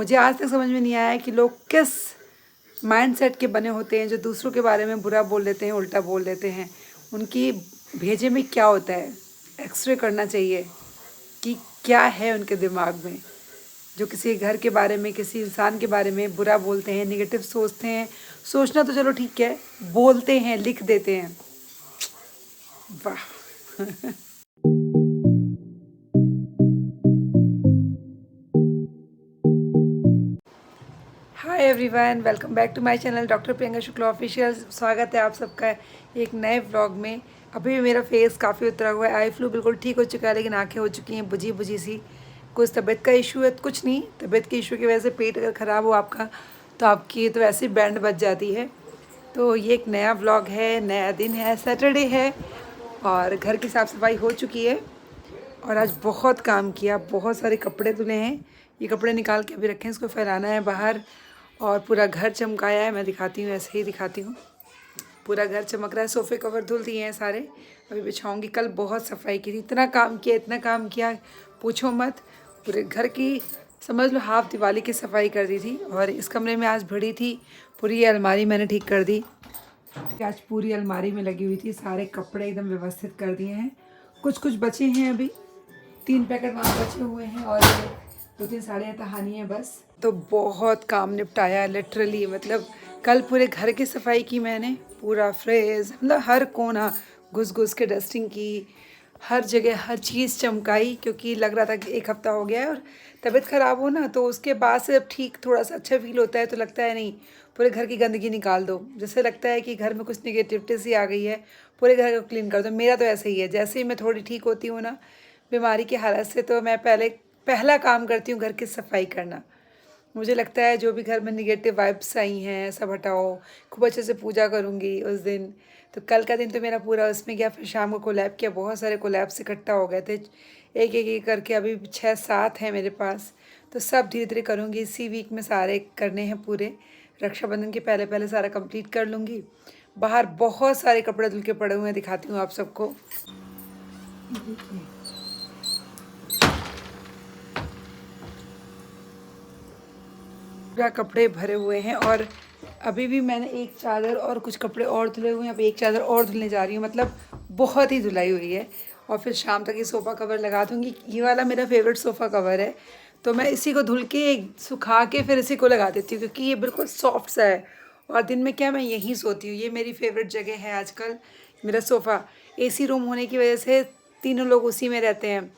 मुझे आज तक समझ में नहीं आया कि लोग किस माइंडसेट के बने होते हैं जो दूसरों के बारे में बुरा बोल देते हैं, उल्टा बोल देते हैं। उनकी भेजे में क्या होता है, एक्सरे करना चाहिए कि क्या है उनके दिमाग में, जो किसी घर के बारे में, किसी इंसान के बारे में बुरा बोलते हैं, नेगेटिव सोचते हैं। सोचना तो चलो ठीक है, बोलते हैं, लिख देते हैं। वाह। Hi everyone, welcome back to my channel doctor Priyanka Shukla official. स्वागत है आप सबका एक नए व्लॉग में। अभी भी मेरा फेस काफ़ी उतरा हुआ है, आई फ्लू बिल्कुल ठीक हो चुका है, लेकिन आंखें हो चुकी हैं बुझी बुझी सी। कुछ तबीयत का इशू है, कुछ नहीं, तबीयत के इशू की वजह से पेट अगर ख़राब हो आपका तो आपकी तो ऐसी बैंड बच जाती है। तो ये एक नया व्लॉग है, नया दिन है, सैटरडे है और घर की साफ़ सफाई हो चुकी है। और आज बहुत काम किया, बहुत सारे कपड़े धुले हैं। ये कपड़े निकाल के अभी रखे हैं, इसको फैलाना है बाहर। और पूरा घर चमकाया है, मैं दिखाती हूँ, ऐसे ही दिखाती हूँ। पूरा घर चमक रहा है, सोफ़े कवर धुल दिए हैं सारे, अभी बिछाऊँगी। कल बहुत सफाई की थी, इतना काम किया, इतना काम किया, पूछो मत। पूरे घर की समझ लो हाफ दिवाली की सफाई कर दी थी। और इस कमरे में आज भरी थी पूरी ये अलमारी, मैंने ठीक कर दी। आज पूरी अलमारी में लगी हुई थी, सारे कपड़े एकदम व्यवस्थित कर दिए हैं। कुछ कुछ बचे हैं, अभी 3 पैकेट वहाँ बचे हुए हैं और 2-3 साड़ियाँ तहानी हैं बस। तो बहुत काम निपटाया लिटरली, मतलब कल पूरे घर की सफाई की मैंने, पूरा फ्रिज, मतलब हर कोना घुस घुस के डस्टिंग की, हर जगह हर चीज़ चमकाई, क्योंकि लग रहा था कि 1 हफ़्ता हो गया है और तबीयत ख़राब हो ना, तो उसके बाद से अब ठीक थोड़ा सा अच्छा फील होता है। तो लगता है नहीं, पूरे घर की गंदगी निकाल दो, जैसे लगता है कि घर में कुछ निगेटिविटी सी आ गई है, पूरे घर को क्लीन कर दो। मेरा तो ऐसा ही है, जैसे ही मैं थोड़ी ठीक होती हूँ ना बीमारी की हालत से, तो मैं पहला काम करती हूँ घर की सफाई करना। मुझे लगता है जो भी घर में निगेटिव वाइब्स आई हैं सब हटाओ, खूब अच्छे से पूजा करूँगी उस दिन। तो कल का दिन तो मेरा पूरा उसमें गया। फिर शाम को कोलैब किया, बहुत सारे कोलैब्स इकट्ठा हो गए थे, एक करके अभी 6-7 हैं मेरे पास। तो सब धीरे धीरे करूँगी, इसी वीक में सारे करने हैं पूरे। रक्षाबंधन के पहले पहले सारा कंप्लीट कर लूँगी। बाहर बहुत सारे कपड़े धुल के पड़े हुए हैं, दिखाती हूँ आप सबको। पूरा कपड़े भरे हुए हैं। और अभी भी मैंने एक चादर और कुछ कपड़े और धुले हुए हैं, अभी एक चादर और धुलने जा रही हूँ, मतलब बहुत ही धुलाई हुई है। और फिर शाम तक ये सोफ़ा कवर लगा दूँगी। ये वाला मेरा फेवरेट सोफ़ा कवर है, तो मैं इसी को धुल के सुखा के फिर इसी को लगा देती हूँ, क्योंकि ये बिल्कुल सॉफ्ट सा है। और दिन में क्या, मैं यहीं सोती हूँ, ये मेरी फेवरेट जगह है आजकल। मेरा सोफ़ा एसी रूम होने की वजह से तीनों लोग उसी में रहते हैं।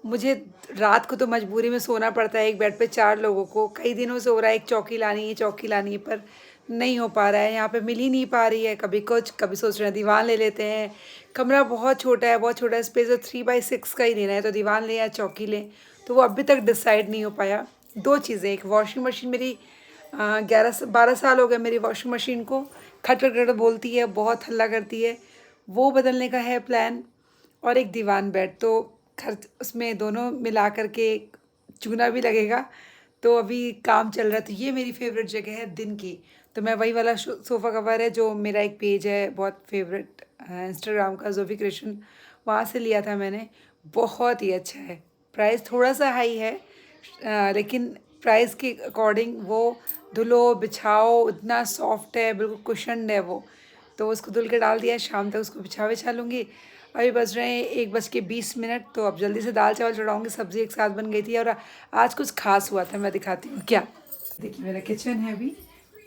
मुझे रात को तो मजबूरी में सोना पड़ता है एक बेड पे 4 लोगों को। कई दिनों से हो रहा है एक चौकी लानी है, चौकी लानी है, पर नहीं हो पा रहा है, यहाँ पे मिल ही नहीं पा रही है। कभी कुछ, कभी सोच रहे हैं दीवान ले लेते हैं। कमरा बहुत छोटा है, बहुत छोटा स्पेस है, 3x6 का ही लेना है, तो दीवान लें या चौकी लें, तो वो अभी तक डिसाइड नहीं हो पाया। 2 चीज़ें, एक वॉशिंग मशीन मेरी 11-12 साल हो गए मेरी वॉशिंग मशीन को, खट खट खट बोलती है, बहुत हल्ला करती है, वो बदलने का है प्लान। और एक दीवान बेड, तो खर्च उसमें दोनों मिला कर के चूना भी लगेगा। तो अभी काम चल रहा है। तो ये मेरी फेवरेट जगह है दिन की। तो मैं वही वाला सोफ़ा कवर है जो मेरा एक पेज है बहुत फेवरेट इंस्टाग्राम का, जोफी क्रिएशन, वहाँ से लिया था मैंने। बहुत ही अच्छा है, प्राइस थोड़ा सा हाई है, लेकिन प्राइस के अकॉर्डिंग वो धुलो बिछाओ, इतना सॉफ्ट है, बिल्कुल कुशन्ड है वो। तो उसको धुल के डाल दिया, शाम तक उसको बिछा लूँगी। अभी बज रहे हैं 1:20, तो अब जल्दी से दाल चावल चढ़ाऊँगी। सब्ज़ी एक साथ बन गई थी और आज कुछ खास हुआ था, मैं दिखाती हूँ क्या। देखिए मेरा किचन है अभी।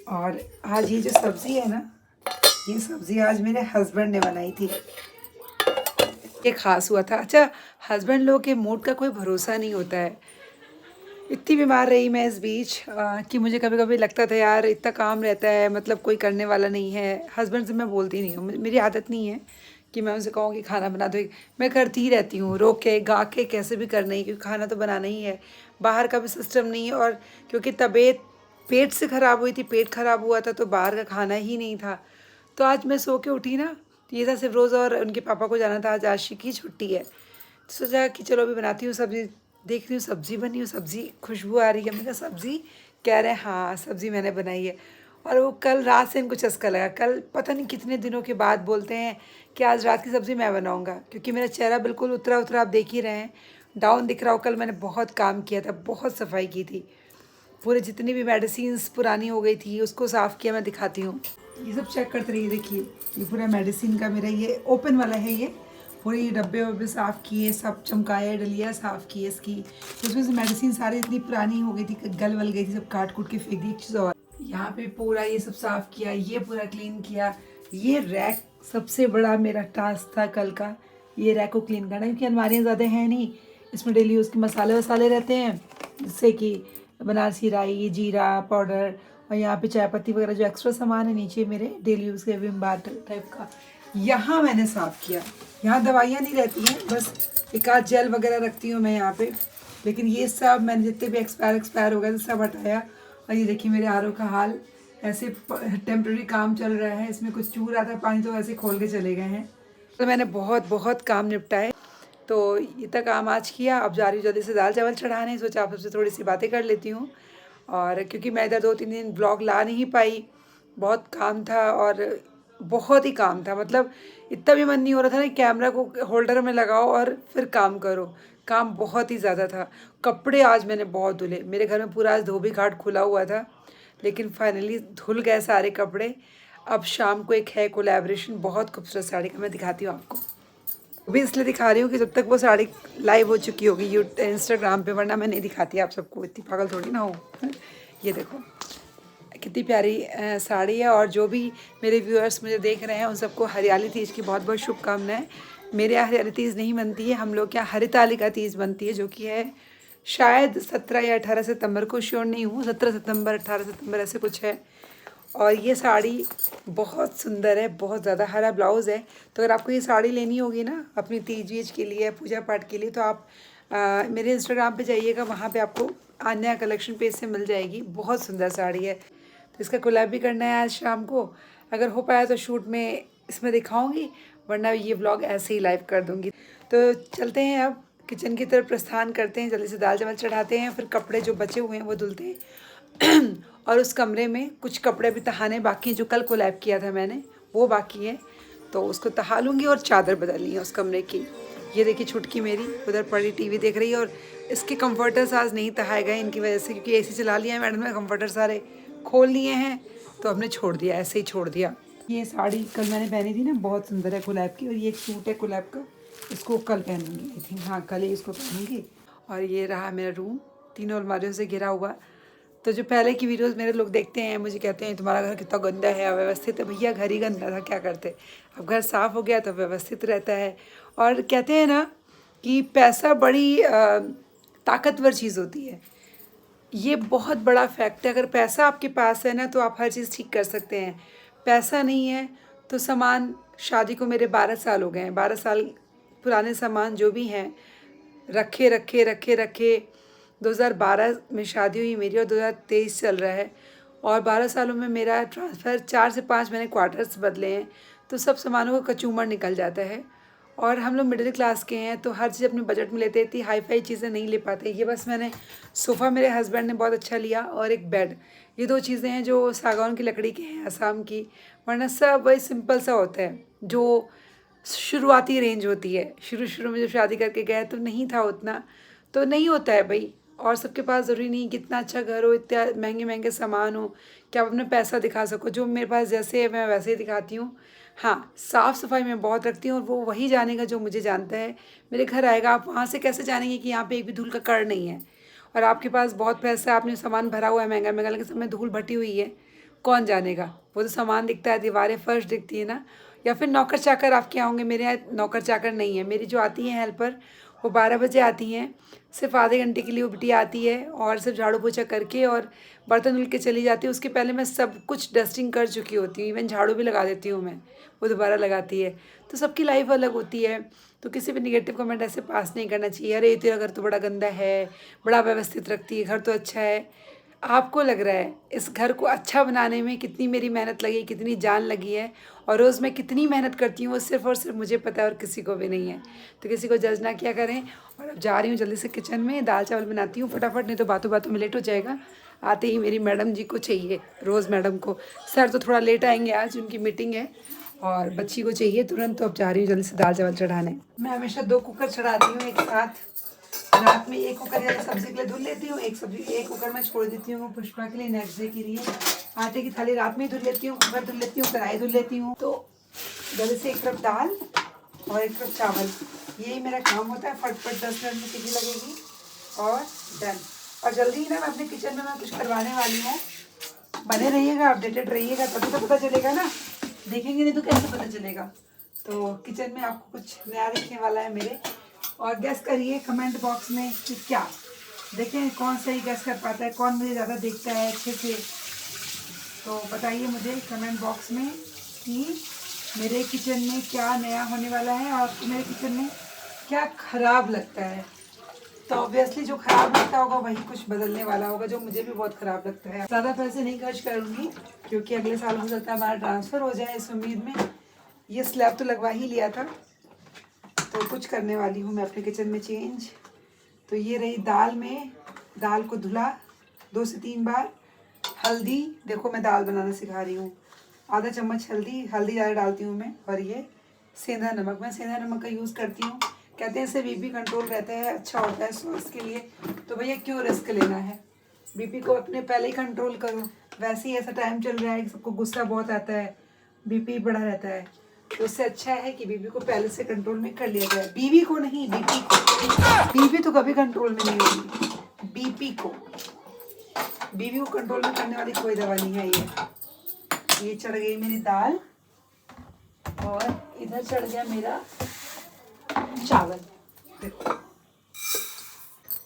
और आज ये जो सब्ज़ी है ना, ये सब्ज़ी आज मेरे हस्बैंड ने बनाई थी। ये खास हुआ था। अच्छा, हस्बैंड लोगों के मूड का कोई भरोसा नहीं होता है। इतनी बीमार रही मैं इस बीच कि मुझे कभी कभी लगता था यार इतना काम रहता है, मतलब कोई करने वाला नहीं है। हस्बैंड से मैं बोलती नहीं हूँ, मेरी आदत नहीं है कि मैं उनसे कहूँ कि खाना बना दो। मैं करती ही रहती हूँ, रो के गा के कैसे भी करना ही, क्योंकि खाना तो बनाना ही है। बाहर का भी सिस्टम नहीं है, और क्योंकि तबीयत पेट से ख़राब हुई थी, पेट ख़राब हुआ था, तो बाहर का खाना ही नहीं था। तो आज मैं सो के उठी ना, तो ये था सिर्फ रोज़ और उनके पापा को जाना था, आज आशिक की छुट्टी है। तो सोचा कि चलो अभी बनाती हूँ सब्ज़ी। देख रही हूँ सब्ज़ी बनी हूँ, सब्ज़ी खुशबू आ रही है, मैंने कहा सब्ज़ी, कह रहे हैं हाँ सब्ज़ी मैंने बनाई है। और वो कल रात से इनको चस्का लगा, कल पता नहीं कितने दिनों के बाद बोलते हैं कि आज रात की सब्ज़ी मैं बनाऊँगा, क्योंकि मेरा चेहरा बिल्कुल उतरा उतरा आप देख ही रहे हैं, डाउन दिख रहा हो। कल मैंने बहुत काम किया था, बहुत सफाई की थी। पूरे जितनी भी मेडिसिन्स पुरानी हो गई थी उसको साफ़ किया। मैं दिखाती हूँ, ये सब चेक करते रहिए। देखिए ये पूरा मेडिसिन का मेरा ये ओपन वाला है। ये पूरे ये डब्बे वब्बे साफ़ किए, सब चमकाया, डलिया साफ़ की इसकी। उसमें से मेडिसिन सारी इतनी पुरानी हो गई थी, गल वल गई थी, सब काट कूट के फेंक दी। एक चीज़ और, यहाँ पे पूरा ये सब साफ़ किया, ये पूरा क्लीन किया। ये रैक सबसे बड़ा मेरा टास्क था कल का, ये रैक को क्लीन करना, क्योंकि अलमारियाँ ज़्यादा हैं नहीं, इसमें डेली उसके मसाले वसाले रहते हैं, जिससे कि बनारसी राई, जीरा पाउडर, और यहाँ पे चाय पत्ती वगैरह जो एक्स्ट्रा सामान है नीचे मेरे डेली यूज़ के विम बार टाइप का। यहाँ मैंने साफ़ किया। यहाँ दवाइयाँ नहीं रहती हैं, बस एक आध जेल वगैरह रखती हूँ मैं यहाँ पे, लेकिन ये सब मैंने जितने भी एक्सपायर हो गए तो सब हटाया। और ये देखिए मेरे आरओ का हाल, ऐसे टेम्प्रेरी काम चल रहा है, इसमें कुछ चूर आता है पानी तो ऐसे खोल के चले गए हैं। तो मैंने बहुत काम निपटाए, तो इतना काम आज किया। अब जा रही हूँ जल्दी से दाल चावल चढ़ाने, सोचा आप सबसे थोड़ी सी बातें कर लेती हूँ। और क्योंकि मैं इधर 2-3 दिन ब्लॉग ला नहीं पाई, बहुत काम था और बहुत ही काम था, मतलब इतना भी मन नहीं हो रहा था ना कैमरा को होल्डर में लगाओ और फिर काम करो, काम बहुत ही ज़्यादा था। कपड़े आज मैंने बहुत धुले, मेरे घर में पूरा आज धोबी घाट खुला हुआ था, लेकिन फाइनली धुल गए सारे कपड़े। अब शाम को एक है कोलैबोरेशन बहुत खूबसूरत साड़ी का, मैं दिखाती हूँ आपको। अभी इसलिए दिखा रही हूँ कि जब तक वो साड़ी लाइव हो चुकी होगी इंस्टाग्राम पे, वरना मैं नहीं दिखाती आप सबको, इतनी पागल थोड़ी ना हो। ये देखो कितनी प्यारी साड़ी है। और जो भी मेरे व्यूअर्स मुझे देख रहे हैं उन सबको हरियाली तीज की बहुत बहुत शुभकामनाएं। मेरे यहाँ हरियाली तीज नहीं बनती है, हम लोग के यहाँ हरितालिका तीज बनती है, जो कि है शायद 17 या 18 सितंबर को, श्योर नहीं हूँ, 17 सितंबर 18 सितंबर ऐसे कुछ है। और ये साड़ी बहुत सुंदर है, बहुत ज़्यादा। हरा ब्लाउज़ है, तो अगर आपको ये साड़ी लेनी होगी ना अपनी तीज वीज के लिए, पूजा पाठ के लिए, तो आप मेरे इंस्टाग्राम पे जाइएगा, वहाँ पे आपको आन्या कलेक्शन पेज से मिल जाएगी। बहुत सुंदर साड़ी है, तो इसका कोलैब भी करना है आज शाम को। अगर हो पाया तो शूट में इसमें दिखाऊंगी, वरना ये व्लॉग ऐसे ही लाइव कर दूंगी। तो चलते हैं अब किचन की तरफ प्रस्थान करते हैं, जल्दी से दाल चावल चढ़ाते हैं, फिर कपड़े जो बचे हुए हैं वो धुलते हैं। और उस कमरे में कुछ कपड़े भी तहाने बाकी, जो कल कोलैब किया था मैंने वो बाकी है, तो उसको तहा लूँगी। और चादर बदलनी है उस कमरे की। ये देखिए छुटकी मेरी उधर पड़ी टीवी देख रही है, और इसके कंफर्टर्स आज नहीं तहाए गए इनकी वजह से, क्योंकि एसी चला लिया है मैडम ने, कंफर्टर सारे खोल लिए हैं, तो हमने छोड़ दिया, ऐसे ही छोड़ दिया। ये साड़ी कल मैंने पहनी थी ना, बहुत सुंदर है कोलैब की, और ये एक सूट है कोलैब का, इसको कल पहनूंगी आई थिंक, हाँ कल ही इसको पहनूंगी। और ये रहा मेरा रूम, तीनों अलमारियों से घिरा हुआ। तो जो पहले की वीडियोस मेरे लोग देखते हैं, मुझे कहते हैं तुम्हारा घर कितना गंदा है, अव्यवस्थित है। भैया घर ही गंदा था, क्या करते, अब घर साफ़ हो गया तो व्यवस्थित रहता है। और कहते हैं ना कि पैसा बड़ी ताकतवर चीज़ होती है, ये बहुत बड़ा फैक्ट है। अगर पैसा आपके पास है ना तो आप हर चीज़ ठीक कर सकते हैं। पैसा नहीं है तो सामान, शादी को मेरे 12 साल हो गए हैं, 12 साल पुराने सामान जो भी हैं रखे रखे रखे रखे। 2012 में शादी हुई मेरी और 2023 चल रहा है, और 12 सालों में मेरा ट्रांसफ़र 4 से 5 मैंने क्वार्टर्स बदले हैं, तो सब सामानों का कचूमर निकल जाता है। और हम लोग मिडिल क्लास के हैं, तो हर चीज़ अपने बजट में लेते, इतनी हाई फाई चीज़ें नहीं ले पाते। ये बस मैंने सोफ़ा मेरे हस्बैंड ने बहुत अच्छा लिया, और एक बेड, ये 2 चीज़ें हैं जो सागौन की लकड़ी के हैं, असम की, वरना सब वही सिंपल सा होता है जो शुरुआती रेंज होती है। शुरू में जब शादी करके गए तो नहीं था उतना, तो नहीं होता है भाई। और सबके पास ज़रूरी नहीं कितना अच्छा घर हो, इतने महंगे महंगे सामान हो कि आप अपना पैसा दिखा सको। जो मेरे पास जैसे है मैं वैसे ही दिखाती हूँ। हाँ, साफ़ सफाई मैं बहुत रखती हूँ, और वो वही जानेगा जो मुझे जानता है। मेरे घर आएगा, आप वहाँ से कैसे जानेंगे कि यहाँ पे एक भी धूल का कण नहीं है। और आपके पास बहुत पैसा है, आपने सामान भरा हुआ है महंगा महंगा, लेकिन सब में धूल भटी हुई है, कौन जानेगा। वो तो सामान दिखता है, दीवारें फर्श दिखती है ना। या फिर नौकर चाकर आपके यहाँ होंगे, मेरे यहाँ नौकर चाकर नहीं है। मेरी जो आती हैं हेल्पर, वो 12 बजे आती हैं, सिर्फ आधे घंटे के लिए वो बिटिया आती है, और सिर्फ झाड़ू पोछा करके और बर्तन धुल के चली जाती है। उसके पहले मैं सब कुछ डस्टिंग कर चुकी होती हूँ, इवन झाड़ू भी लगा देती हूँ मैं, वो दोबारा लगाती है। तो सबकी लाइफ अलग होती है, तो किसी भी निगेटिव कमेंट ऐसे पास नहीं करना चाहिए। अरे तेरा घर तो बड़ा गंदा है, बड़ा व्यवस्थित रखती है, घर तो अच्छा है। आपको लग रहा है इस घर को अच्छा बनाने में कितनी मेरी मेहनत लगी, कितनी जान लगी है, और रोज़ मैं कितनी मेहनत करती हूँ, वो सिर्फ़ और सिर्फ मुझे पता है, और किसी को भी नहीं है। तो किसी को जज ना किया करें। और अब जा रही हूँ जल्दी से किचन में, दाल चावल बनाती हूँ फटाफट, नहीं तो बातों बातों में लेट हो जाएगा। आते ही मेरी मैडम जी को चाहिए, रोज़ मैडम को, सर तो थोड़ा लेट आएंगे, आज उनकी मीटिंग है, और बच्ची को चाहिए तुरंत। तो अब जा रही हूँ जल्दी से दाल चावल चढ़ाने। मैं हमेशा 2 कुकर चढ़ाती हूँ एक साथ, रात में एक कुकर या सब्जी के लिए धुल लेती हूँ, एक कुकर में छोड़ देती हूँ पुष्पा के लिए नेक्स्ट डे के लिए। आटे की थाली रात में ही धुल लेती हूँ, कुकर धुल लेती हूँ, कढ़ाई धुल लेती हूँ। तो जल्दी से एक तरफ दाल और एक तरफ चावल, यही मेरा काम होता है। फटफट 10 मिनट में सीटी लगेगी और डन। और जल्दी ही ना मैं अपने किचन में मैं कुछ करवाने वाली हूँ। बने रहिएगा, अपडेटेड रहिएगा, तभी तो पता चलेगा ना, देखेंगे नहीं तो कैसे पता चलेगा। तो किचन में आपको कुछ नया दिखने वाला है मेरे। और गैस करिए कमेंट बॉक्स में कि क्या देखें, कौन सही गैस कर पाता है, कौन मुझे ज़्यादा देखता है अच्छे से। तो बताइए मुझे कमेंट बॉक्स में कि मेरे किचन में क्या नया होने वाला है और मेरे किचन में क्या ख़राब लगता है। तो ऑब्वियसली जो ख़राब लगता होगा वही कुछ बदलने वाला होगा, जो मुझे भी बहुत ख़राब लगता है। ज़्यादा पैसे नहीं खर्च करूँगी क्योंकि अगले साल हो सकता है हमारा ट्रांसफ़र हो जाए, इस उम्मीद में। ये स्लैब तो लगवा ही लिया था, तो कुछ करने वाली हूँ मैं अपने किचन में चेंज। तो ये रही दाल में, दाल को धुला 2 से 3 बार। हल्दी, देखो मैं दाल बनाना सिखा रही हूँ, आधा चम्मच हल्दी ज़्यादा डालती हूँ मैं। और ये सेंधा नमक, मैं सेंधा नमक का यूज़ करती हूँ। कहते हैं इससे बीपी कंट्रोल रहता है, अच्छा होता है स्वास्थ्य के लिए। तो भैया क्यों रिस्क लेना है, बीपी को अपने पहले ही कंट्रोल करो। वैसे ही ऐसा टाइम चल रहा है कि सबको गुस्सा बहुत आता है, बीपी बढ़ा रहता है। तो उससे अच्छा है कि बीपी को पहले से कंट्रोल में कर लिया जाए। बीवी को नहीं, बीपी को। बीवी तो कभी कंट्रोल में नहीं होगी, बीपी को, बीवी को कंट्रोल में करने वाली कोई दवा नहीं है। ये चढ़ गई मेरी दाल और इधर चढ़ गया मेरा चावल। देखो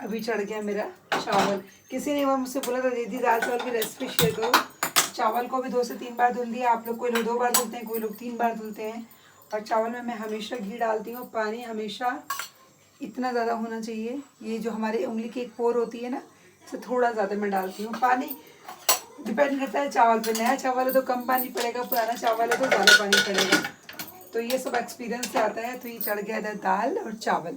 अभी चढ़ गया मेरा चावल। किसी ने मुझसे बोला था दीदी दाल चावल की रेसिपी शेयर करो। चावल को भी 2 से 3 बार धुल दिया। आप लोग कोई लोग 2 बार धुलते हैं, कोई लोग 3 बार धुलते हैं। और चावल में मैं हमेशा घी डालती हूँ। पानी हमेशा इतना ज़्यादा होना चाहिए, ये जो हमारे उंगली की एक पोर होती है ना, इससे थोड़ा ज़्यादा मैं डालती हूँ। पानी डिपेंड करता है चावल पे, नया चावल है तो कम पानी पड़ेगा, पुराना चावल है तो ज़्यादा पानी पड़ेगा। तो ये सब एक्सपीरियंस से आता है। तो ये चढ़ गया इधर दाल और चावल।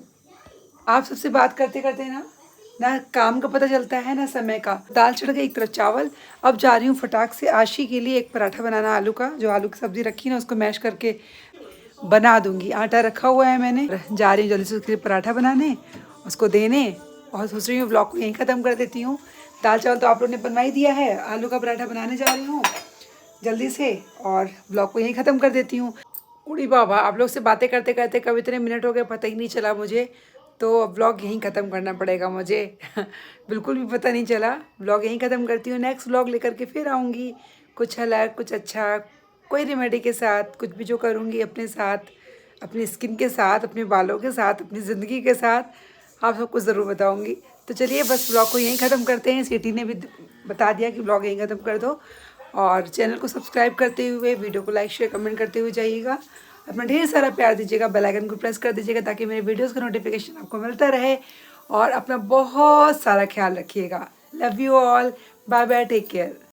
आप सबसे बात करते करते ना काम का पता चलता है ना समय का। दाल चढ़ गई, एक तरफ चावल। अब जा रही हूँ फटाक से आशी के लिए एक पराठा बनाना, आलू का। जो आलू की सब्ज़ी रखी ना उसको मैश करके बना दूंगी। आटा रखा हुआ है मैंने, जा रही हूँ जल्दी से उसके लिए पराठा बनाने, उसको देने। और सोच रही हूँ ब्लॉग को यहीं ख़त्म कर देती हूँ। दाल चावल तो आप लोगों ने बनवा ही दिया है, आलू का पराठा बनाने जा रही हूँ जल्दी से और ब्लॉग को यहीं ख़त्म कर देती हूँ। उड़ी बाबा, आप लोग से बातें करते करते कब इतने मिनट हो गए पता ही नहीं चला मुझे। तो व्लॉग यहीं ख़त्म करना पड़ेगा मुझे बिल्कुल भी पता नहीं चला। व्लॉग यहीं ख़त्म करती हूँ, नेक्स्ट व्लॉग लेकर के फिर आऊँगी, कुछ अलग, कुछ अच्छा, कोई रेमेडी के साथ, कुछ भी जो करूँगी अपने साथ, अपनी स्किन के साथ, अपने बालों के साथ, अपनी ज़िंदगी के साथ आप सबको ज़रूर बताऊँगी। तो चलिए बस व्लॉग को यहीं ख़त्म करते हैं। सिटी ने भी बता दिया कि व्लॉग यहीं ख़त्म कर दो। और चैनल को सब्सक्राइब करते हुए, वीडियो को लाइक शेयर कमेंट करते हुए जाइएगा। अपना ढेर सारा प्यार दीजिएगा, बेल आइकन को प्रेस कर दीजिएगा ताकि मेरे वीडियोस का नोटिफिकेशन आपको मिलता रहे। और अपना बहुत सारा ख्याल रखिएगा। Love you all, bye bye, take care.